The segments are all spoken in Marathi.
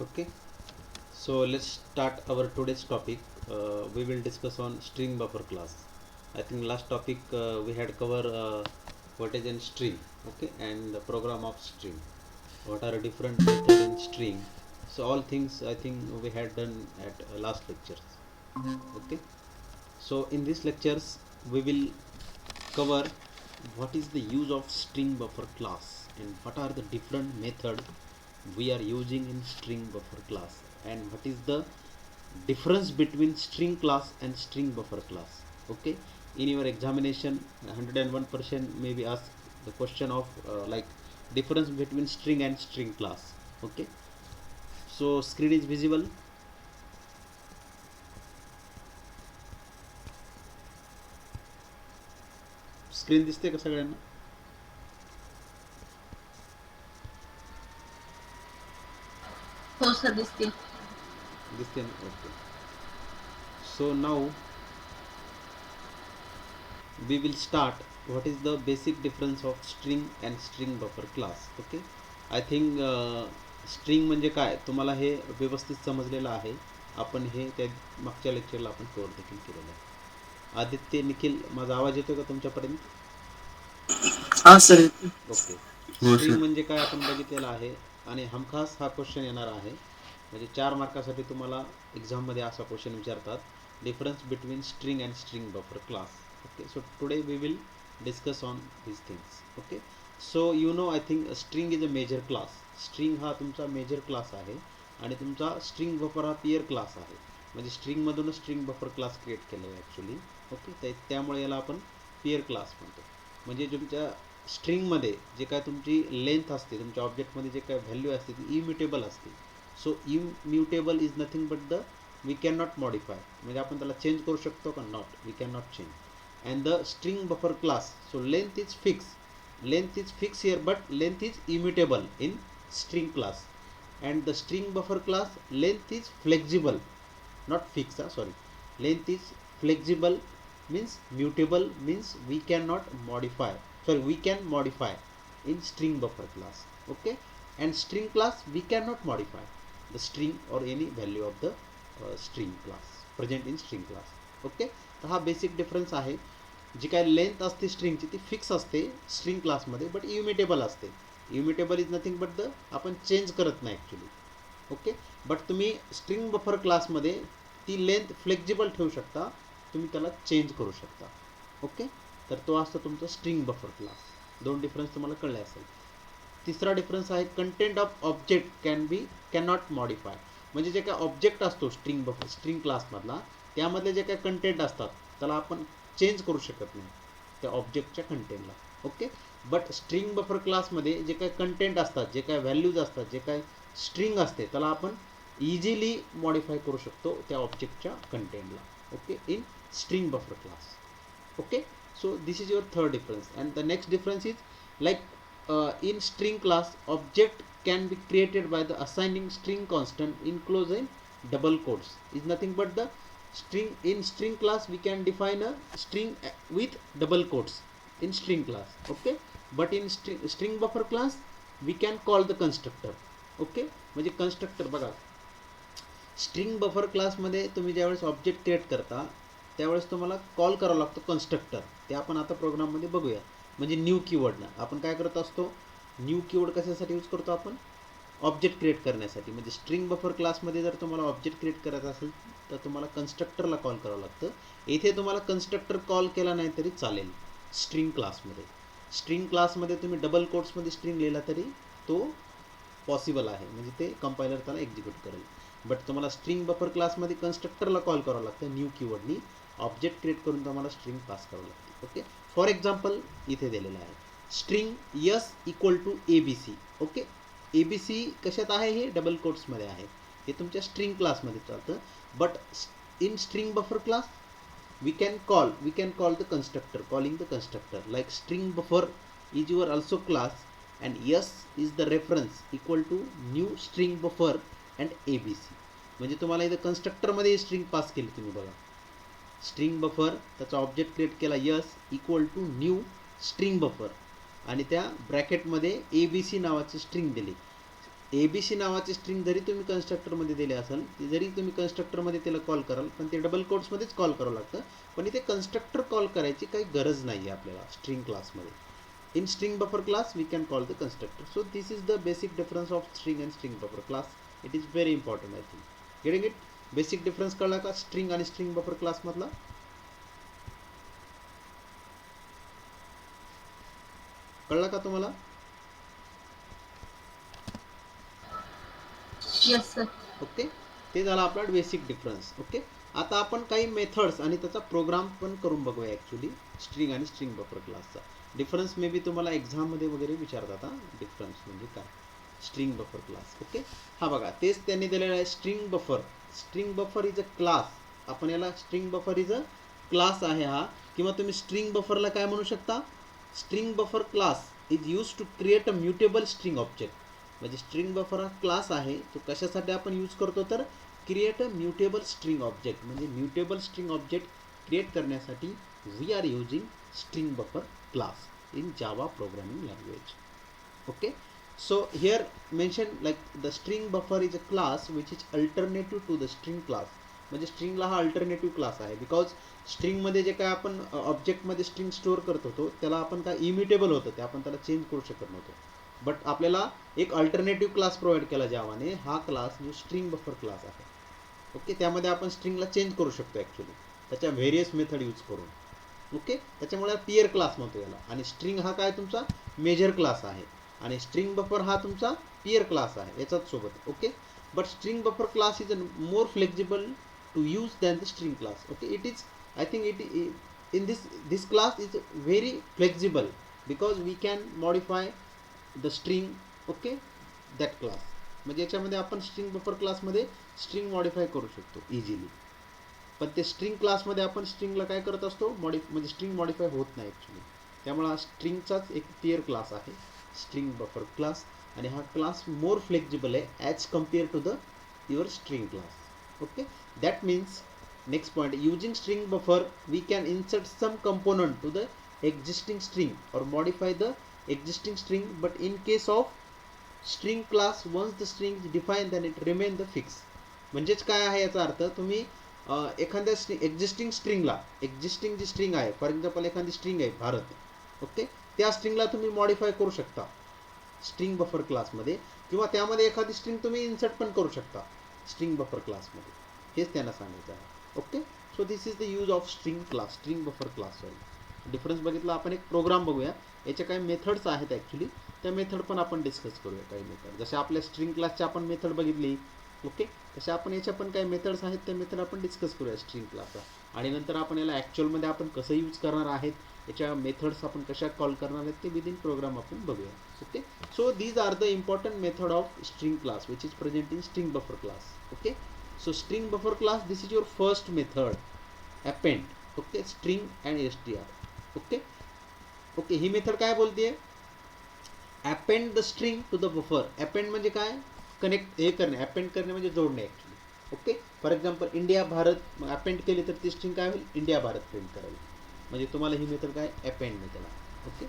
Okay, so let's start our today's topic. We will discuss on string buffer class. I think last topic we had cover what is in string, okay, and the program of string. What are different method in string? So all things I think we had done at last lectures. Okay, so in these lectures we will cover what is the use of string buffer class and what are the different method we are using in string buffer class, and what is the difference between string class and string buffer class. Okay, in your examination 101% maybe ask the question of like difference between string and string class. Okay, so screen is visible. Screen दिसते का सगळ्यांना? हो सर दिसतील. दिसते ना? Okay. So now we will start what is the basic difference of string and string buffer class. Okay, I think string म्हणजे काय तुम्हाला हे व्यवस्थित समजलेलं आहे. आपण हे त्या मागच्या लेक्चरला आपण कव्हर देखील केलेलं आहे. आदित्य, निखिल, माझा आवाज येतो का तुमच्यापर्यंत? हा सर. ओके, हो स्ट्रिंग सर. म्हणजे काय आपण बघितलेलं आहे आणि हमखास हा क्वेश्चन येणार आहे. म्हणजे 4 मार्कासाठी तुम्हाला एक्झाममध्ये असा क्वेश्चन विचारतात, difference between string and string buffer class. Okay, so today we will discuss on these things. Okay, so you know I think string is a major class. String हा तुमचा मेजर क्लास आहे आणि तुमचा स्ट्रिंग बफर हा पियर क्लास आहे. म्हणजे स्ट्रिंगमधूनच स्ट्रिंग बफर क्लास क्रिएट केला आहे ॲक्च्युली. ओके, त्यामुळे याला आपण पियर क्लास म्हणतो. म्हणजे तुमच्या स्ट्रिंगमध्ये जे काय तुमची लेंथ असते, तुमच्या ऑब्जेक्टमध्ये जे काय व्हॅल्यू असते ती इम्युटेबल असते. So immutable is nothing but the we can not modify. म्हणजे आपण त्याला चेंज करू शकतो का? Not, we can not change. And the string buffer class, so length is fix. Length is fix here but length is immutable in string class. And the string buffer class length is flexible, not fixed, sorry. Length is flexible means mutable means we cannot modify, sorry, we can modify in string buffer class. Okay, and string class we cannot modify the string or any value of the string class present in string class. Okay, तर हा बेसिक डिफरन्स आहे. जी काय लेंथ असते स्ट्रिंगची ती फिक्स असते स्ट्रिंग क्लासमध्ये, बट इम्युटेबल असते. Immutable is nothing but the आपण चेंज करत नाही ॲक्च्युली. ओके, बट तुम्ही स्ट्रिंग बफर क्लासमध्ये ती लेंथ फ्लेक्झिबल ठेवू शकता, तुम्ही त्याला चेंज करू शकता. ओके, तर तो असतो तुमचा स्ट्रिंग बफर क्लास. दोन डिफरन्स तुम्हाला कळले असेल. तिसरा डिफरन्स आहे content of object can not modify. म्हणजे जे काय ऑब्जेक्ट असतो स्ट्रिंग बफर स्ट्रिंग क्लासमधला, त्यामधले जे काय कंटेंट असतात त्याला आपण चेंज करू शकत नाही त्या ऑब्जेक्टच्या कंटेंटला. ओके, बट स्ट्रिंग बफर क्लासमध्ये जे काही कंटेंट असतात, जे काही व्हॅल्यूज असतात, जे काही स्ट्रिंग असते त्याला आपण इझिली मॉडिफाय करू शकतो त्या ऑब्जेक्टच्या कंटेंटला. Okay, in string buffer class. Okay, so this is your third difference. And the next difference is like in string class object can be created by the assigning string constant enclosed in double quotes. Is nothing but the string. In string class we can define a string with double quotes in string class. Okay, but in string buffer class we can call the constructor. Okay, म्हणजे कन्स्ट्रक्टर बघा, स्ट्रिंग बफर क्लासमध्ये तुम्ही ज्यावेळेस ऑब्जेक्ट क्रिएट करता त्यावेळेस तुम्हाला कॉल करावा लागतो कन्स्ट्रक्टर. ते आपण आता प्रोग्राममध्ये बघूया. म्हणजे न्यू कीवर्डनं आपण काय करत असतो, न्यू कीवर्ड कशासाठी यूज करतो आपण? ऑब्जेक्ट क्रिएट करण्यासाठी. म्हणजे स्ट्रिंग बफर क्लासमध्ये जर तुम्हाला ऑब्जेक्ट क्रिएट करायचं असेल तर तुम्हाला कन्स्ट्रक्टरला कॉल करावं लागतं. इथे तुम्हाला कन्स्ट्रक्टर कॉल केला नाही तरी चालेल स्ट्रिंग क्लासमध्ये. स्ट्रिंग क्लासमध्ये तुम्ही डबल कोट्समध्ये स्ट्रिंग लिहिला तरी तो पॉसिबल आहे, म्हणजे ते कंपायलर त्याला एक्झिक्यूट करेल. बट तुम्हाला स्ट्रिंग बफर क्लासमध्ये कन्स्ट्रक्टरला कॉल करावं लागतं न्यू कीवर्डनी. ऑब्जेक्ट क्रिएट करून तुम्हाला स्ट्रिंग पास करावं लागते. ओके, फॉर एक्झाम्पल इथे दिलेलं आहे string s equal to A B C. Okay, A B C कशात आहे? हे डबल कोट्समध्ये आहे. हे तुमच्या स्ट्रिंग क्लासमध्ये चालतं. But in string buffer class we can call the constructor, calling the constructor like string buffer is your also class, and yes is the reference equal to new string buffer and abc. म्हणजे तुम्हाला इथं कन्स्ट्रक्टरमध्ये स्ट्रिंग पास केली तुम्ही बघा, स्ट्रिंग बफर त्याचा ऑब्जेक्ट क्रिएट केला s equal to new string buffer आणि त्या ब्रॅकेटमध्ये ए बी सी नावाची स्ट्रिंग दिली. ABC नावाची स्ट्रिंग जरी तुम्ही कन्स्ट्रक्टरमध्ये दिले असेल, जरी तुम्ही कन्स्ट्रक्टरमध्ये त्याला कॉल कराल, पण ते डबल कोट्समध्येच कॉल करावं लागतं. पण इथे कन्स्ट्रक्टर कॉल करायची काही गरज नाही आहे आपल्याला स्ट्रिंग क्लासमध्ये. In string buffer class we can call the constructor. So this is the basic difference of string and string buffer class. It is very important, I think. Getting it? Basic difference कळला का string आणि string buffer class मधला? कळला का तुम्हाला? Yes, sir. ओके, ते झाला आपला बेसिक डिफरन्स. ओके, आता आपण काही मेथड्स आणि त्याचा प्रोग्राम पण करून बघूया. ॲक्च्युली स्ट्रिंग आणि स्ट्रिंग बफर क्लासचा डिफरन्स मे बी तुम्हाला एक्झाममध्ये वगैरे विचारतात. डिफरन्स म्हणजे काय स्ट्रिंग बफर क्लास. ओके, हा बघा तेच त्यांनी दिलेलं आहे. String buffer, string buffer is a class. आपण याला string buffer is a class आहे हा, किंवा तुम्ही स्ट्रिंग बफरला काय म्हणू शकता, string buffer class is use to create a mutable string object. म्हणजे स्ट्रिंग बफर हा क्लास आहे, तो कशासाठी आपण यूज करतो तर create a mutable string object. म्हणजे म्युटेबल स्ट्रिंग ऑब्जेक्ट क्रिएट करण्यासाठी we are using string buffer class in Java programming language. Okay, so here mentioned like the string buffer is a class which is alternative to the string class. म्हणजे स्ट्रिंगला हा अल्टरनेटिव्ह क्लास आहे, बिकॉज स्ट्रिंगमध्ये जे काय आपण ऑब्जेक्टमध्ये स्ट्रिंग स्टोअर करत होतो त्याला आपण काय इम्युटेबल होतं, ते आपण त्याला चेंज करू शकत नव्हतो. बट आपल्याला एक अल्टरनेटिव्ह क्लास प्रोव्हाइड केला जावाने, हा क्लास जो स्ट्रिंग बफर क्लास आहे. ओके, त्यामध्ये आपण स्ट्रिंगला चेंज करू शकतो ॲक्च्युली त्याच्या व्हेरियस मेथड यूज करून. ओके, त्याच्यामुळे पियर क्लास म्हणतो याला. आणि स्ट्रिंग हा काय तुमचा मेजर क्लास आहे, आणि स्ट्रिंग बफर हा तुमचा पियर क्लास आहे याच्याच सोबत. Okay, but string buffer class is more flexible to use than the string class. Okay, it is I think it in this class is very flexible because we can modify the string. Okay, that class म्हणजे याच्यामध्ये आपण स्ट्रिंग बफर क्लासमध्ये स्ट्रिंग मॉडिफाय करू शकतो इझिली. पण ते स्ट्रिंग क्लासमध्ये आपण स्ट्रिंगला काय करत असतो म्हणजे स्ट्रिंग मॉडिफाय होत नाही ॲक्च्युली. त्यामुळे हा स्ट्रिंगचाच एक पियर क्लास आहे स्ट्रिंग बफर क्लास, आणि हा क्लास मोर फ्लेक्झिबल आहे as compare to the your string class. Okay, that means next point, using string buffer we can insert some component to the existing string or modify the existing string. But in case of string class once the string is define then it remain the fix. म्हणजेच काय आहे याचा अर्थ, तुम्ही एखाद्या एक्झिस्टिंग स्ट्रिंगला, एक्झिस्टिंग जी स्ट्रिंग आहे, फॉर एक्झाम्पल एखादी स्ट्रिंग आहे भारत, ओके, त्या स्ट्रिंगला तुम्ही मॉडिफाय करू शकता स्ट्रिंग बफर क्लासमध्ये, किंवा त्यामध्ये एखादी स्ट्रिंग तुम्ही इन्सर्ट पण करू शकता स्ट्रिंग बफर क्लासमध्ये. हेच त्यांना सांगायचं आहे. Okay, so this is the use of string class, string buffer class. Difference बघितला आपण. एक प्रोग्राम बघूया, याच्या काही मेथड्स आहेत ॲक्च्युली, त्या मेथड पण आपण डिस्कस करूया. काही मेथड जसे आपल्या स्ट्रिंग क्लासच्या आपण मेथड बघितली, ओके, तसे आपण याच्या पण काही मेथड्स आहेत, त्या मेथड आपण डिस्कस करूया स्ट्रिंग क्लासचा. आणि नंतर आपण याला ॲक्च्युअलमध्ये आपण कसं यूज करणार आहेत, याच्या मेथड्स आपण कशा कॉल करणार आहेत ते विदिन प्रोग्राम आपण बघूया. Okay, so these are the important method of string class which is present in string buffer class. Okay, so string buffer class this is your first method, append. Okay, string and str. Okay okay, ही मेथड काय बोलते, append the string to the buffer. Append म्हणजे काय, कनेक्ट हे करणे, अपेंड करणे म्हणजे जोडणे actually. Okay, for example India Bharat append केली तर ती स्ट्रिंग काय होईल, इंडिया भारत प्रिंट करेल. म्हणजे तुम्हाला ही मेथड काय, अपेंड मेथड आहे. ओके,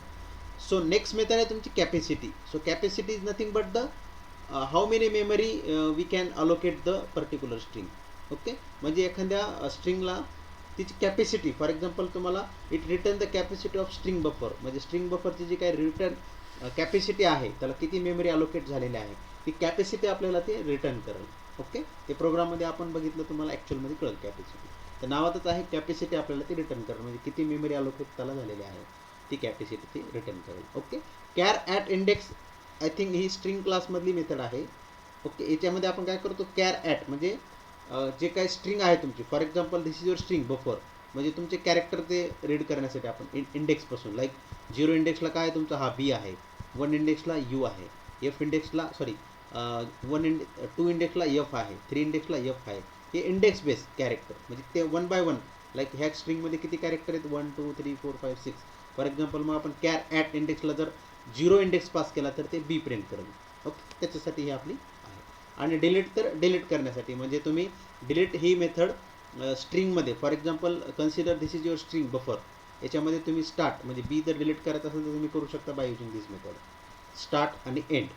सो नेक्स्ट मेथड आहे तुमची capacity. So capacity is nothing but the how many memory we can allocate the particular string. Okay, म्हणजे एखाद्या स्ट्रिंगला तिची कॅपॅसिटी, फॉर एक्झाम्पल तुम्हाला it return the capacity of string buffer, म्हणजे स्ट्रिंग बफरची जी काही रिटर्न कॅपॅसिटी आहे, त्याला किती मेमरी अलोकेट झालेली आहे, ती कॅपॅसिटी आपल्याला ते रिटर्न करेल. ओके, ते प्रोग्राममध्ये आपण बघितलं, तुम्हाला ॲक्च्युअलमध्ये कळेल कॅपॅसिटी. तर नावातच आहे कॅपॅसिटी, आपल्याला ती रिटर्न करेल, म्हणजे किती मेमरी अलोकेट त्याला झालेली आहे ती कॅपॅसिटी ती रिटर्न करेल. Okay, char at index, I think ही स्ट्रिंग क्लासमधली मेथड आहे. ओके, याच्यामध्ये आपण काय करतो, कॅर ॲट म्हणजे जे काही स्ट्रिंग आहे तुमची, for example this is your string buffer, म्हणजे तुमचे कॅरेक्टर ते रीड करण्यासाठी आपण इंडेक्सपासून, लाईक 0 इंडेक्सला काय तुमचा हा बी आहे, 1 इंडेक्सला यू आहे, एफ इंडेक्सला 2 इंडेक्सला एफ आहे, 3 इंडेक्सला एफ आहे. हे इंडेक्स बेस कॅरेक्टर, म्हणजे ते 1 by 1, लाईक ह्या स्ट्रिंगमध्ये किती कॅरेक्टर आहेत, 1 2 3 4 5 6. फॉर एक्झाम्पल मग आपण कॅर ॲट इंडेक्सला जर 0 इंडेक्स पास केला तर ते बी प्रिंट करेल. ओके, त्याच्यासाठी ही आपली आहे. आणि डिलीट तर डिलीट करण्यासाठी, म्हणजे तुम्ही डिलीट ही मेथड स्ट्रिंगमध्ये, for example consider this is your string buffer, याच्यामध्ये तुम्ही स्टार्ट म्हणजे बी जर डिलीट करायचं असेल तर तुम्ही करू शकता by using this method, start आणि end.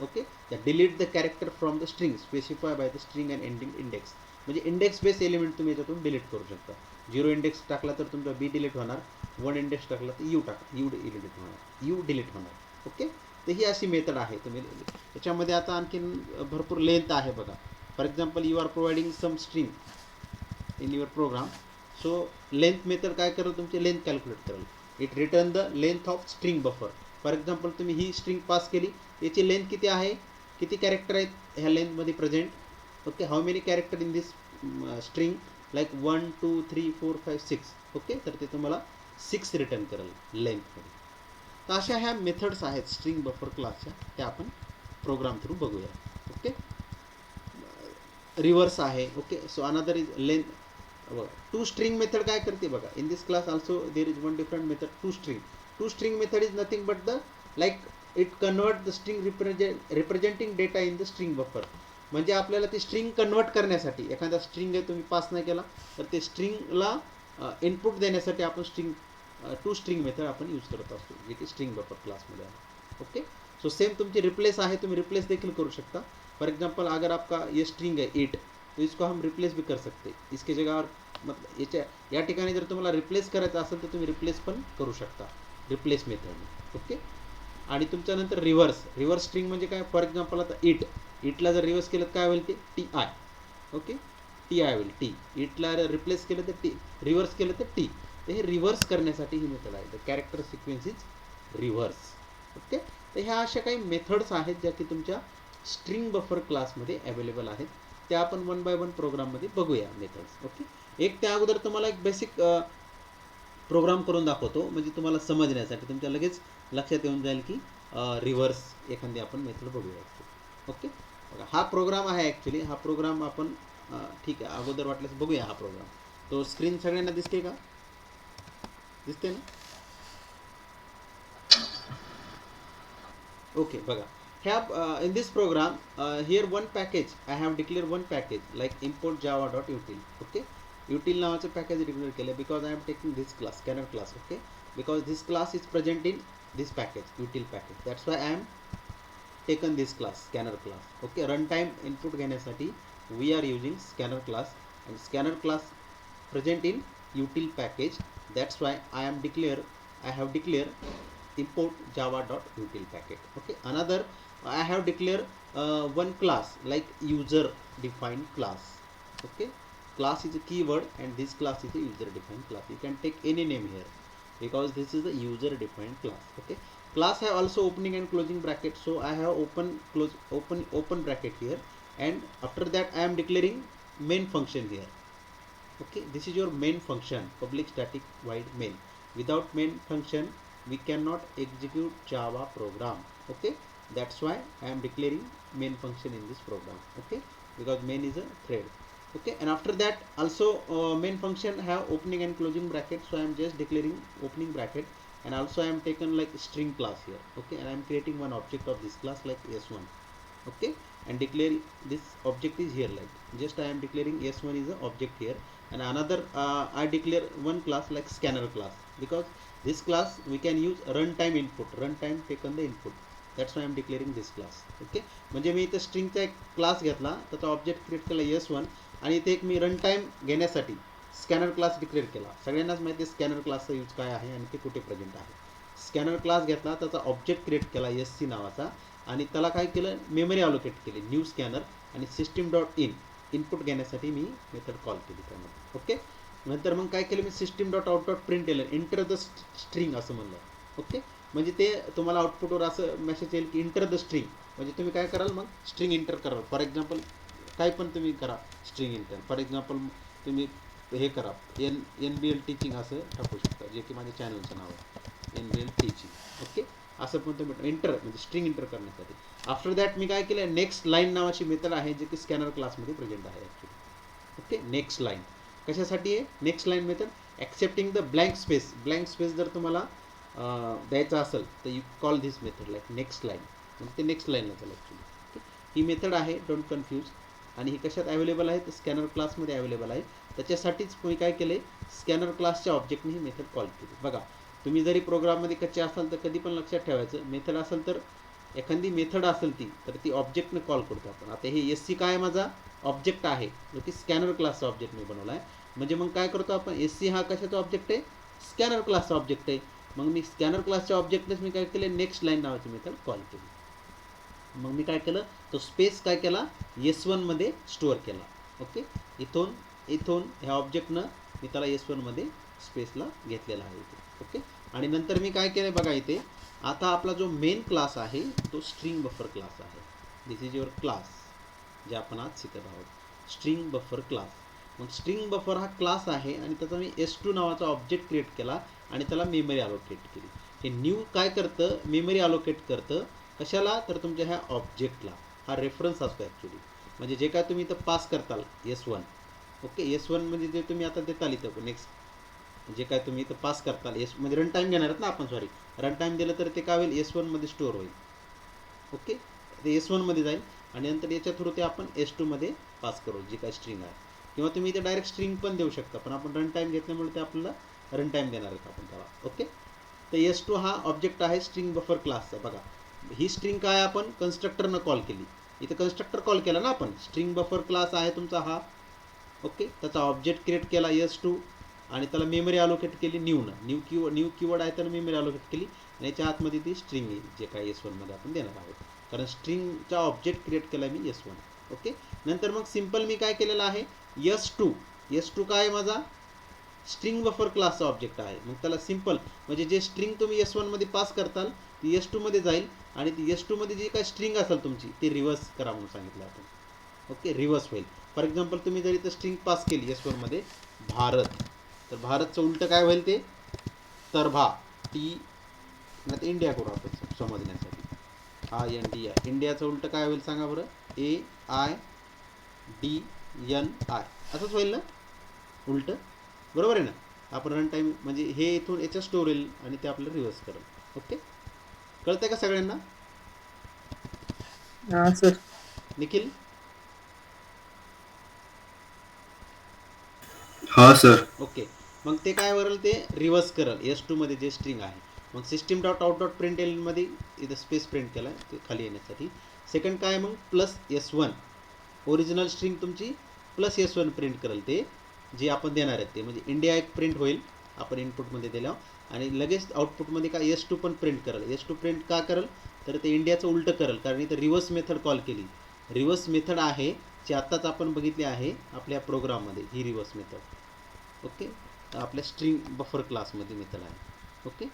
Okay. Delete the character from the string specify by the string and ending index. म्हणजे इंडेक्स बेस एलिमेंट तुम्ही याच्यातून डिलीट करू शकता. 0 इंडेक्स टाकला तर तुमचा बी डिलीट होणार, 1 इंडेक्स टाकला तर यू टाका, यू डिलीट होणार. ओके. तर ही अशी मेथड आहे. तुम्ही याच्यामध्ये आता आणखीन भरपूर लेंथ आहे बघा. For example you are providing some string in your program. So length method काय करेल, तुमची लेंथ कॅल्क्युलेट करेल. It return the length of string buffer. For example तुम्ही ही स्ट्रिंग पास केली, याची लेंथ किती आहे, किती कॅरेक्टर आहेत ह्या लेंथमध्ये present. Okay. How many character in this string, like 1 2 3 4 5 6. Okay. तर ते तुम्हाला 6 रिटर्न करेल लेंथमध्ये. तर अशा ह्या मेथड्स आहेत स्ट्रिंग बफर क्लासच्या, त्या आपण प्रोग्राम थ्रू बघूया. ओके. रिव्हर्स आहे. Okay. So another is length. To string method काय करते बघा. In this class also there is one different method, to string. To string method is nothing but the like it convert the string representing data in the string buffer. म्हणजे आपल्याला ती स्ट्रिंग कन्वर्ट करण्यासाठी, एखादा स्ट्रिंग आहे तुम्ही पास नाही केला तर ते स्ट्रिंगला इनपुट देण्यासाठी आपण टू स्ट्रिंग मेथड आपण यूज करत असतो, जे की स्ट्रिंग बफर क्लासमध्ये आहे. ओके. सो सेम तुमची रिप्लेस आहे, तुम्ही रिप्लेस देखील करू शकता. फॉर एग्जाम्पल अगर आपका ये स्ट्रिंग है 8, तो इसको हम रिप्लेस भी कर सकते. इसके जगह मतलब या ठिकाणी जर तुम्हाला रिप्लेस करायचं असेल तर तुम्ही रिप्लेस पण करू शकता रिप्लेस मेथडने. ओके. आणि तुमच्यानंतर रिव्हर्स स्ट्रिंग म्हणजे काय. फॉर एक्झाम्पल आता इटला जर रिव्हर्स केलं काय होईल, ते T I. Okay. T I होईल, टी. इटला रिप्लेस केलं तर टी, रिव्हर्स केलं तर टी. तर हे रिव्हर्स करण्यासाठी ही मेथड आहे. The character sequence is reverse. Okay. तर ह्या अशा काही मेथड्स आहेत ज्या की तुमच्या स्ट्रिंग बफर क्लासमध्ये अवेलेबल आहेत. त्या आपण 1 बाय 1 प्रोग्राममध्ये बघूया मेथड्स. ओके. एक त्या अगोदर तुम्हाला एक बेसिक प्रोग्राम करून दाखवतो, म्हणजे तुम्हाला समजण्यासाठी, तुमच्या लगेच लक्षात येऊन जाईल की रिव्हर्स एखादी आपण मेथड बघूया. ओके. बघा हा प्रोग्राम आहे ॲक्च्युली. हा प्रोग्राम आपण ठीक आहे अगोदर वाटल्यास बघूया हा प्रोग्राम. तो स्क्रीन सगळ्यांना दिसते का, दिसते ना. ओके. बघा ह्या in this program here one package I have declare one package like import Java dot util. Okay. Util नावाचं पॅकेज डिक्लेअर केलं because I am taking this class scanner class. Okay. Because this class is present in this package util package. That's why I am taken this class scanner class. Okay. Run time input घेण्यासाठी we are using scanner class and scanner class present in util package. That's why I have declared import java.util package. Okay. Another I have declared one class like user defined class. Okay. Class is a keyword and this class is a user defined class. You can take any name here because this is a user defined class. Okay. Class have also opening and closing bracket, so I have open bracket here, and after that I am declaring main function here. Okay. This is your main function, public static void main. Without main function we cannot execute Java program. Okay. That's why I am declaring main function in this program. Okay. Because main is a thread. Okay. And after that also main function have opening and closing bracket, so I am just declaring opening bracket, and also I am taken like string class here. Okay. And I am creating one object of this class like s1. Okay. And declare this object is here, like just I am declaring s1 is an object here, and another I declare one class like scanner class, because this class we can use runtime input, runtime taken the input. That's why I am declaring this class. Okay. म्हणजे मी इथे स्ट्रिंगचा एक क्लास घेतला, त्याचा ऑब्जेक्ट क्रिएट केला s1, आणि इथे एक मी रनटाईम घेण्यासाठी स्कॅनर क्लास डिक्लेअर केला. सगळ्यांनाच माहिती आहे स्कॅनर क्लासचा यूज काय आहे आणि ते कुठे प्रेझेंट आहे. स्कॅनर क्लास घेतला, त्याचा ऑब्जेक्ट क्रिएट केला sc नावाचा, आणि त्याला काय केलं, मेमरी अलोकेट केली न्यू स्कॅनर, आणि सिस्टीम डॉट इन इनपुट घेण्यासाठी मी मेथड कॉल केली त्यामध्ये. ओके. नंतर मग काय केलं मी, system dot out dot println enter the string असं म्हणलं. ओके. म्हणजे ते तुम्हाला आउटपुटवर असं मेसेज येईल की इंटर द स्ट्रिंग, म्हणजे तुम्ही काय कराल मग स्ट्रिंग इंटर कराल. फॉर एक्झाम्पल काय पण तुम्ही करा स्ट्रिंग इंटर. फॉर एक्झाम्पल तुम्ही हे करा NBL टीचिंग असं टाकू शकता, जे की माझ्या चॅनलचं नाव आहे NBL टीचिंग. ओके. असं पण तुम्ही इंटर म्हणजे स्ट्रिंग इंटर करण्यासाठी. आफ्टर दॅट मी काय केलं, नेक्स्ट लाईन नावाची मेथड आहे जे की स्कॅनर क्लासमध्ये प्रेझेंट आहे ॲक्च्युली. ओके. नेक्स्ट लाईन कशासाठी आहे, next line method accepting the blank space. Blank space जर तुम्हाला द्यायचं असेल तर you call this method like next line, म्हणजे ते नेक्स्ट लाईनला चालेल ॲक्च्युली. ओके. ही मेथड आहे, डोंट कन्फ्यूज. आणि ही कशात अवेलेबल आहे तर स्कॅनर क्लासमध्ये अवेलेबल आहे. त्याच्यासाठीच मी काय केले, स्कॅनर क्लासच्या ऑब्जेक्टने ही मेथड कॉल केली. बघा तुम्ही जरी प्रोग्राममध्ये कच्चे असाल तर कधी पण लक्षात ठेवायचं, मेथड असेल तर एखादी मेथड असेल ती तर ती ऑब्जेक्टनं कॉल करतो आपण. आता हे एस सी काय माझा ऑब्जेक्ट आहे जो की स्कॅनर क्लासचा ऑब्जेक्ट मी बनवला आहे. म्हणजे मग काय करतो आपण, एस सी हा कशाचा ऑब्जेक्ट आहे, स्कॅनर क्लासचा ऑब्जेक्ट आहे. मग मी स्कॅनर क्लासच्या ऑब्जेक्टनेच मी काय केले, नेक्स्ट लाईन नावाची मेथड कॉल केली. मग मी काय केलं, तो स्पेस काय केला S1 मध्ये स्टोअर केला. ओके, इथून ह्या ऑब्जेक्टनं मी त्याला S1 मध्ये स्पेसला घेतलेला आहे इथे. ओके, आणि नंतर मी काय केलं बघा इथे, आता आपला जो मेन क्लास आहे तो स्ट्रिंग बफर क्लास आहे. दिस इज युअर क्लास जे आपण आज शिकत आहोत, स्ट्रिंग बफर क्लास. मग स्ट्रिंग बफर हा क्लास आहे आणि त्याचा मी S2 नावाचा ऑब्जेक्ट क्रिएट केला आणि त्याला मेमरी अलोकेट केली. हे न्यू काय करतं, मेमरी अलोकेट करतं. कशाला, तर तुमच्या ह्या ऑब्जेक्टला. हा रेफरन्स असतो ॲक्च्युली. म्हणजे जे काय तुम्ही इथं पास करताल S1. ओके, S1 म्हणजे जे तुम्ही आता देताल इथं नेक्स्ट जे काय तुम्ही इथं पास करताल म्हणजे रन टाईम घेणार आहेत ना आपण, सॉरी रन टाईम दिलं तर ते काय होईल, S1 मध्ये स्टोअर होईल. ओके, ते S1 मध्ये जाईल आणि नंतर याच्या थ्रू ते आपण S2 मध्ये पास करू जी काय स्ट्रिंग आहे. किंवा तुम्ही इथे डायरेक्ट स्ट्रिंग पण देऊ शकता, पण आपण रन टाईम घेतल्यामुळे ते आपल्याला रन टाईम देणार आहेत आपण त्याला. ओके, तर S2 हा ऑब्जेक्ट आहे स्ट्रिंग बफर क्लासचा. बघा ही स्ट्रिंग काय आपण कन्स्ट्रक्टरनं कॉल केली, इथं कन्स्ट्रक्टर कॉल केला ना आपण. स्ट्रिंग बफर क्लास आहे तुमचा हा. ओके, त्याचा ऑब्जेक्ट क्रिएट केला S2 आणि त्याला मेमरी अलोकेट केली न्यू कीवर्ड आहे त्यानं मेमरी अलोकेट केली आणि याच्या आतमध्ये ती स्ट्रिंग आहे जे काय S1 मध्ये आपण देणार आहोत, कारण स्ट्रिंगचा ऑब्जेक्ट क्रिएट केला मी S1. ओके, नंतर मग सिम्पल मी काय केलेलं आहे, S2 काय आहे माझा स्ट्रिंग बफर क्लासचा ऑब्जेक्ट आहे. मग त्याला सिम्पल म्हणजे जे स्ट्रिंग तुम्ही S1 मध्ये पास करताल ती S2 मध्ये जाईल आणि ती S2 मध्ये जी काय स्ट्रिंग असेल तुमची ती रिव्हर्स करा म्हणून सांगितलं आपण. ओके, रिव्हर्स होईल. फॉर एक्झाम्पल तुम्ही जर इथं स्ट्रिंग पास केली S1 मध्ये भारत, तर भारतचं उलटं काय होईल ते तरभा, टी नाही इंडिया करू आपण समजण्यासाठी, INDI, इंडियाचं उलटं काय होईल सांगा बरं, AIDNI असंच होईल ना उलटं, बरोबर आहे ना. आपण रन टाईम म्हणजे हे इथून याच्या स्टोर होईल आणि ते आपल्याला रिव्हर्स करेल. ओके, कळतंय का सगळ्यांना. हा सर. निखिल, हा सर. ओके, मग ते काय करेल, ते रिव्हर्स करेल S2 मध्ये जे स्ट्रिंग आहे. मग system dot out dot println मध्ये इथं स्पेस प्रिंट केला ते खाली येण्यासाठी. सेकंड काय मग प्लस S1, ओरिजिनल स्ट्रिंग तुमची प्लस S1 प्रिंट करेल ते जे आपण देणार आहेत ते. म्हणजे इंडिया एक प्रिंट होईल आपण इनपुटमध्ये दिल्यावर आणि लगेच आउटपुटमध्ये काय S2 पण प्रिंट करेल. S2 प्रिंट का करेल, तर ते इंडियाचं उलटं करेल, कारण इथं रिव्हर्स मेथड कॉल केली. रिव्हर्स मेथड आहे जी आत्ताच आपण बघितली आहे आपल्या प्रोग्राममध्ये, ही रिव्हर्स मेथड. ओके, आपल्या स्ट्रिंग बफर क्लासमध्ये मेथड आहे. ओके,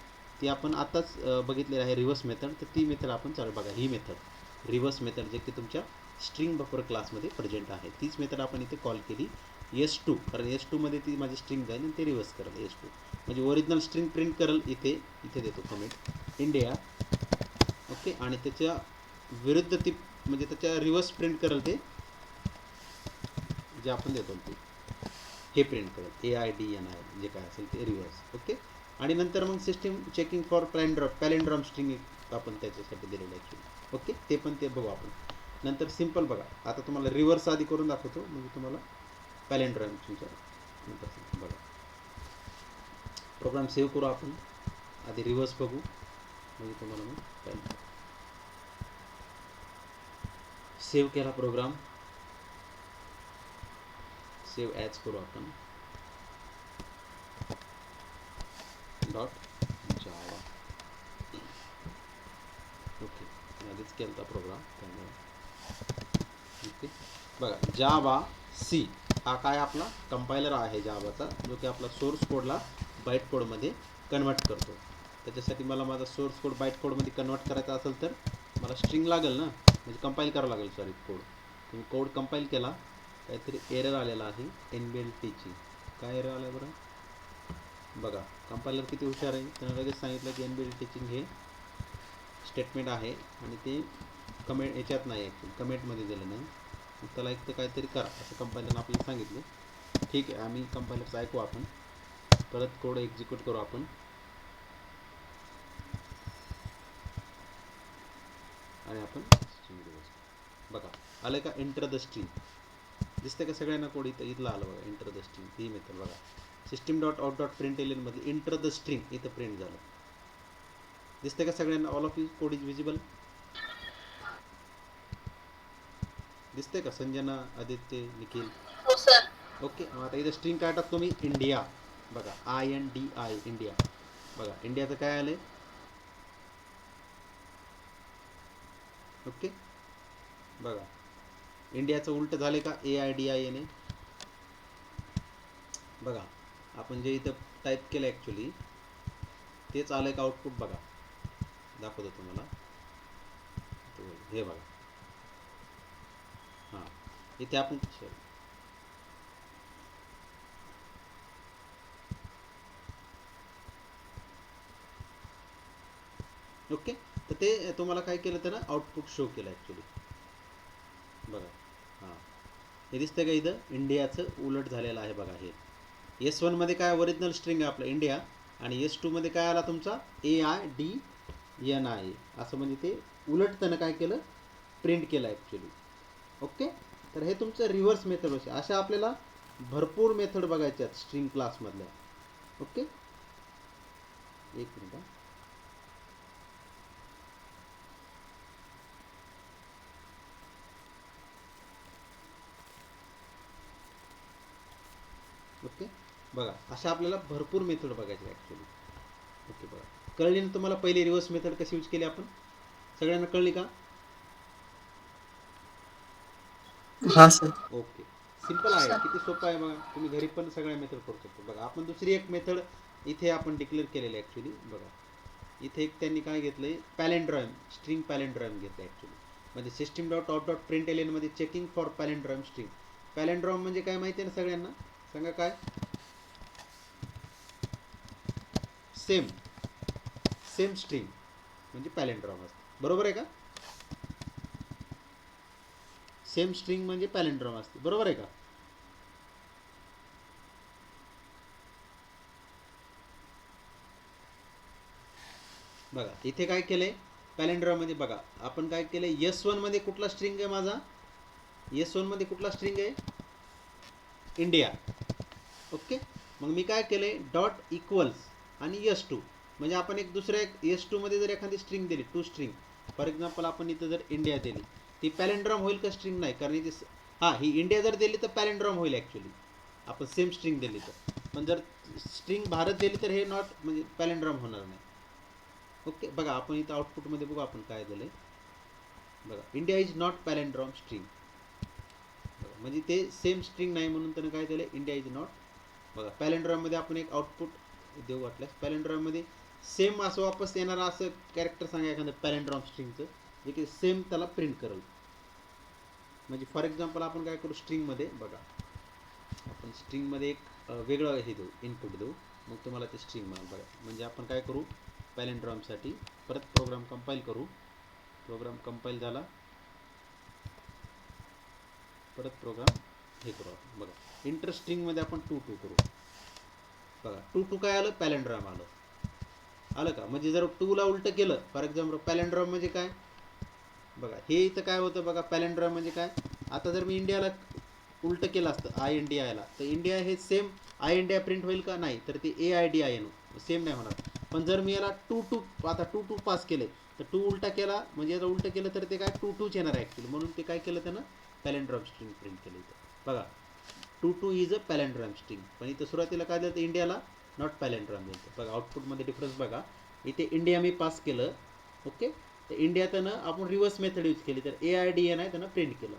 ती आपण आताच बघितलेली आहे रिव्हर्स मेथड. तर ती मेथड आपण चालू बघा, ही मेथड रिव्हर्स मेथड जे की तुमच्या स्ट्रिंग बफर क्लासमध्ये प्रेझेंट आहे, तीच मेथड आपण इथे कॉल केली S2, कारण S2 मध्ये ती माझी स्ट्रिंग जाईल आणि ते रिव्हर्स करेल S2 म्हणजे ओरिजिनल स्ट्रिंग प्रिंट करेल. इथे देतो कमेंट इंडिया. ओके, आणि त्याच्या विरुद्ध ती म्हणजे त्याच्या रिव्हर्स प्रिंट करेल ते जे आपण देतो ते हे प्रिंट करेल AIDNI जे काय असेल ते रिव्हर्स. ओके, आणि नंतर मग सिस्टीम चेकिंग फॉर पॅलेंड्रॉम स्ट्रिंग आपण त्याच्यासाठी दिलेलं आहे. ओके, ते पण ते बघू आपण नंतर. सिम्पल बघा, आता तुम्हाला रिव्हर्स आधी करून दाखवतो म्हणजे तुम्हाला पॅलेंड्रॉम तुमच्या नंतर बघा. प्रोग्राम सेव्ह करू आपण, आधी रिव्हर्स बघू म्हणजे तुम्हाला मग पॅलेंड्रॉम. सेव्ह केला प्रोग्राम, सेव्ह ॲज करू आपण .java. ओके, आधीच केला प्रोग्राम त्यामुळे. ओके, बघा जावा सी हा काय आपला कंपायलर आहे जावाचा, जो की आपला सोर्स कोडला बाईट कोडमध्ये कन्वर्ट करतो. त्याच्यासाठी मला माझा सोर्स कोड बाईट कोडमध्ये कन्वर्ट करायचा असेल तर मला स्ट्रिंग लागेल ना, म्हणजे कंपाईल करावं लागेल. सॉरी, तुम्ही कोड कंपाईल केला, काहीतरी एरर आलेला आहे NBLTची. काय एरर आलं बरं बघा. कंपायलर किती हुशार आहे, त्यानं लगेच सांगितलं की NBLTची हे स्टेटमेंट आहे आणि ते कमेंट याच्यात नाही, ॲक्च्युली कमेंटमध्ये दिलं नाही. मग त्याला एक तर काहीतरी करा असं कंपायलरनं आपल्याला सांगितलं. ठीक आहे, आम्ही कंपायलरचं ऐकू, आपण परत कोड एक्झिक्यूट करू आपण. आणि आपण स्ट्रिंग बघा आलं का, एंटर द स्ट्रिंग दिसतं का सगळ्यांना कोड इथं इथला आलं बघा, एंटर द स्ट्रिंग ही मेथड बघा. System dot out dot println मध्ये एंटर द स्ट्रिंग इथं प्रिंट झालं. दिसतं का सगळ्यांना, all of you code is visible. दिसते का? संजना, आदित्य, निखिल. हो सर. ओके. मग आता इथं स्ट्रिंग काय टाकतो मी? इंडिया. बघा INDI इंडिया. बघा इंडियाचं काय आलंय? ओके. बघा इंडियाचं उलट झाले का? AIDIA. बघा आपण जे इथं टाईप केलं ॲक्च्युली तेच आलं का आउटपुट? बघा दाखवतो तुम्हाला. हे बघा, हां इथे आपण ओके. तर ते तुम्हाला काय केलं त्यानं? आउटपुट शो केलं ॲक्च्युली. बघा हां हे दिसतंय का इथं? इंडियाचं उलट झालेलं आहे बघा. हे S1 मध्ये काय ओरिजिनल स्ट्रिंग आहे आपलं इंडिया, आणि S2 मध्ये काय आला तुमचा? AIDNI असं, म्हणजे ते उलट त्यानं काय केलं? प्रिंट केलं ॲक्च्युली. ओके. तर हे तुमचं रिव्हर्स मेथड होते. अशा आपल्याला भरपूर मेथड बघायच्या आहेत स्ट्रिंग क्लासमधल्या. ओके. एक मिनिट. ओके. बघा अशा आपल्याला भरपूर मेथड बघायचे ॲक्च्युली. ओके. बघा कळली ना तुम्हाला पहिली रिव्हर्स मेथड कशी यूज केली आपण? सगळ्यांना कळली का? हाँ सर. ओके. सिंपल आहे, किती सोपं आहे बघा. तुम्ही घरी पण सगळ्या मेथड करू शकतो. बघा आपण दुसरी एक मेथड इथे आपण डिक्लेअर केलेली आहे ॲक्च्युली. बघा इथे एक त्यांनी काय घेतलं आहे? पॅलेंड्रॉइम, स्ट्रिंग पॅलेंड्रॉइम घेतलं ॲक्च्युली. म्हणजे system dot out dot println मध्ये चेकिंग फॉर पॅलेंड्रॉइम स्ट्रिंग. पॅलेंड्रॉइम म्हणजे काय माहिती आहे ना सगळ्यांना? सांगा काय? सेम सेम स्ट्रिंग म्हणजे पॅलेंड्रॉम असते. बरोबर आहे का? सेम स्ट्रिंग म्हणजे पॅलेंड्रॉम असते. बरोबर आहे का? बघा इथे काय केलंय? पॅलेंड्रॉम मध्ये बघा आपण काय केलंय? S1 मध्ये कुठला स्ट्रिंग आहे माझा? S1 मध्ये कुठला स्ट्रिंग आहे? इंडिया. ओके. मग मी काय केलंय? डॉट इक्वल्स आणि S2, म्हणजे आपण एक दुसऱ्या S2 मध्ये जर एखादी स्ट्रिंग दिली, टू स्ट्रिंग फॉर एक्झाम्पल आपण इथं जर इंडिया दिली, ती पॅलेंड्रॉम होईल का स्ट्रिंग? नाही, कारण इथे हां ही इंडिया जर दिली तर पॅलेंड्रॉम होईल ॲक्च्युली, आपण सेम स्ट्रिंग दिली तर. पण जर स्ट्रिंग भारत दिली तर हे नॉट, म्हणजे पॅलेंड्रॉम होणार नाही. ओके. बघा आपण इथं आउटपुटमध्ये बघू आपण काय दिलं. बघा इंडिया इज नॉट पॅलेंड्रॉम स्ट्रिंग. बघा म्हणजे ते सेम स्ट्रिंग नाही म्हणून त्यानं काय दिलं? India is not. बघा पॅलेंड्रॉममध्ये आपण एक आउटपुट देऊ वाटल्यास. पॅलेंड्रॉममध्ये सेम असं वापस येणारं असं कॅरेक्टर सांगा एखादं पॅलेंड्रॉम स्ट्रिंगचं, जे की सेम त्याला प्रिंट करेल. म्हणजे फॉर एक्झाम्पल आपण काय करू? स्ट्रिंगमध्ये बघा आपण स्ट्रिंगमध्ये एक वेगळं हे देऊ, इनपुट देऊ, मग तुम्हाला ते स्ट्रिंग म्हणा. बघा म्हणजे आपण काय करू? पॅलेंड्रॉमसाठी परत प्रोग्राम कंपाईल करू. प्रोग्राम कंपाईल झाला, परत प्रोग्राम हे करू आपण. बघा इंटर स्ट्रिंगमध्ये आपण 2 करू. बघा 2 काय आलं? पॅलेंड्रॉम आलं का? म्हणजे जर 2 ला उलट केलं फॉर एक्झाम्पल, पॅलेंड्रॉम म्हणजे काय? बघा हे इथं काय होतं? बघा पॅलेंड्रॉम म्हणजे काय? आता जर मी इंडियाला उलट केलं असतं INDIला, तर इंडिया हे सेम INDI प्रिंट होईल का? नाही, तर ते AIDIN सेम नाही होणार. पण जर मी याला 2 आता 2 पास केले, तर 2 उलटा केला म्हणजे याला उलट केलं तर ते काय 2 येणार आहे ॲक्च्युली. म्हणून ते काय केलं त्यानं? पॅलेंड्रॉम स्ट्रिंग प्रिंट केलं इथं. बघा 2 इज अ पॅलेंड्रॉम स्ट्रिंग. पण इथं सुरुवातीला काय दिलं? तर इंडियाला नॉट पॅलेंड्रॉम दिलं. बघा आउटपुटमध्ये डिफरन्स बघा. इथे इंडिया मी पास केलं. ओके. तर इंडिया त्यानं आपण रिव्हर्स मेथड यूज केली, तर AIDN आहे त्यानं प्रिंट केलं.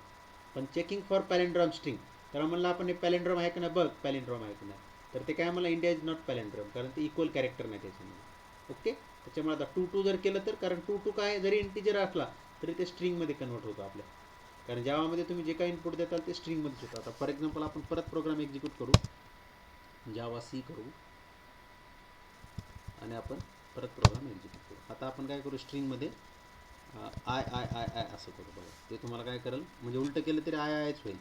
पण चेकिंग फॉर पॅलेंड्रॉम स्ट्रिंग, तर म्हणलं आपण हे पॅलेंड्रॉम आहे का नाही? बघ पॅलेंड्रॉम आहे का नाही? तर ते काय म्हणलं? इंडिया इज नॉट पॅलेंड्रॉम, कारण ते इक्वल कॅरेक्टर नाही त्याच्यामध्ये. ओके. त्याच्यामुळे आता 2 जर केलं तर, कारण 2 काय जरी इंटिजर असला तरी ते स्ट्रिंगमध्ये कन्वर्ट होतं आपल्या, कारण जावामध्ये तुम्ही जे काही इनपुट देताल ते स्ट्रिंगमध्येच होतं. आता फॉर एक्झाम्पल आपण परत प्रोग्राम एक्झिक्यूट करू, जावा C करू आणि आपण परत प्रोग्राम एक्झिक्यूट करू. आता आपण काय करू? स्ट्रिंगमध्ये आय असं करू. बघा ते तुम्हाला काय करेल? म्हणजे उलट केलं तरी आयच होईल.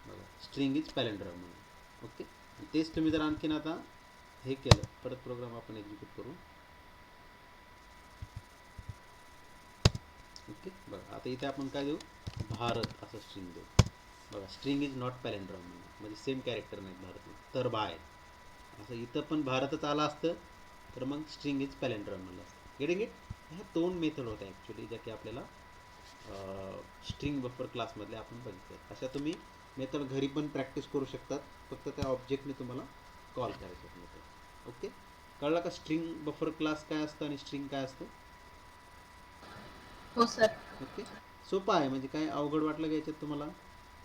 बघा स्ट्रिंग इज पॅलेंड्रॉम म्हणून. ओके. तेच तुम्ही जर आणखीन आता हे केलं, परत प्रोग्राम आपण एक्झिक्यूट करू. ओके. बघा आता इथे आपण काय देऊ? भारत असं स्ट्रिंग देऊ. बघा स्ट्रिंग इज नॉट पॅलेंड्रॉम म्हणून, म्हणजे सेम कॅरेक्टर नाहीत भारत तर बाय. असं इथं पण भारतच आलं असतं तर मग स्ट्रिंग इज पॅलेंड्रॉम म्हणलं असतं. Getting it? ह्या 2 मेथड होत्या ॲक्च्युली ज्या की आपल्याला स्ट्रिंग बफर क्लासमधले आपण बघितले. अशा तुम्ही मेथड घरी पण प्रॅक्टिस करू शकतात, फक्त त्या ऑब्जेक्टने तुम्हाला कॉल करायचं मेथड. ओके, कळलं का स्ट्रिंग बफर क्लास काय असतं आणि स्ट्रिंग काय असतं? हो सर. ओके, सोपं आहे, म्हणजे काय अवघड वाटलं का याच्यात तुम्हाला?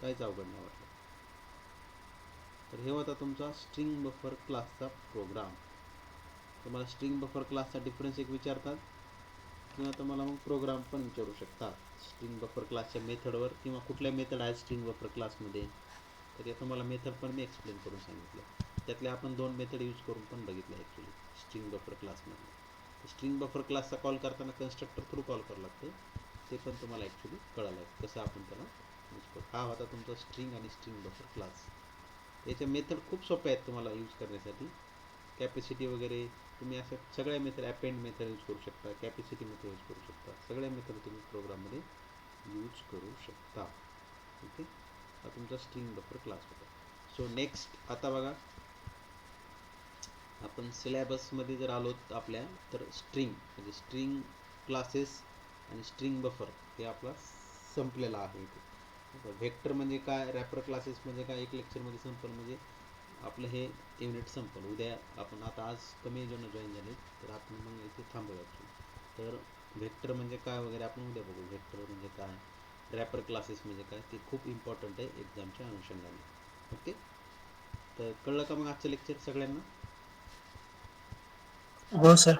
काहीच अवघड नाही वाटलं. तर हे होता तुमचा स्ट्रिंग बफर क्लासचा प्रोग्राम. तुम्हाला स्ट्रिंग बफर क्लासचा डिफरन्स एक विचारतात किंवा तुम्हाला मग प्रोग्राम पण विचारू शकतात स्ट्रिंग बफर क्लासच्या मेथडवर, किंवा कुठल्या मेथड आहेत स्ट्रिंग बफर क्लासमध्ये. तर ते तुम्हाला मेथड पण मी एक्सप्लेन करून सांगितलं. त्यातले आपण 2 मेथड यूज करून पण बघितलं ॲक्च्युली स्ट्रिंग बफर क्लासमध्ये. स्ट्रिंग बफर क्लासचा कॉल करताना कन्स्ट्रक्टर थ्रू कॉल करावं लागतं, ते पण तुम्हाला ॲक्च्युली कळालं आहे कसं आपण त्याला यूज करू. हा होता तुमचा स्ट्रिंग आणि स्ट्रिंग बफर क्लास. याच्या मेथड खूप सोप्या आहेत तुम्हाला यूज करण्यासाठी. कॅपॅसिटी वगैरे तुम्ही असं सगळ्या मेथड, अपेंड मेथड यूज करू शकता, कॅपॅसिटी मेथड यूज करू शकता, सगळ्या मेथड तुम्ही प्रोग्राममध्ये यूज करू शकता. ओके, हा तुमचा स्ट्रिंग बफर क्लास होता. सो नेक्स्ट आता बघा, आपण सिलेबसमध्ये जर आलो आपल्या, तर स्ट्रिंग म्हणजे स्ट्रिंग क्लासेस आणि स्ट्रिंग बफर हे आपला संपलेला आहे इथे. व्हेक्टर म्हणजे काय, रॅपर क्लासेस म्हणजे काय, एक लेक्चरमध्ये संपल, म्हणजे आपलं हे युनिट संपल. उद्या आपण आता आज कमी जण जॉईन झाले, तर आपण मग इथे थांबूया ॲक्च्युली. तर व्हेक्टर म्हणजे काय वगैरे आपण उद्या बघू. व्हेक्टर म्हणजे काय, रॅपर क्लासेस म्हणजे काय, ते खूप इम्पॉर्टंट आहे एक्झामच्या अनुषंगाने. ओके, तर कळलं का मग आजचं लेक्चर सगळ्यांना? हो सर.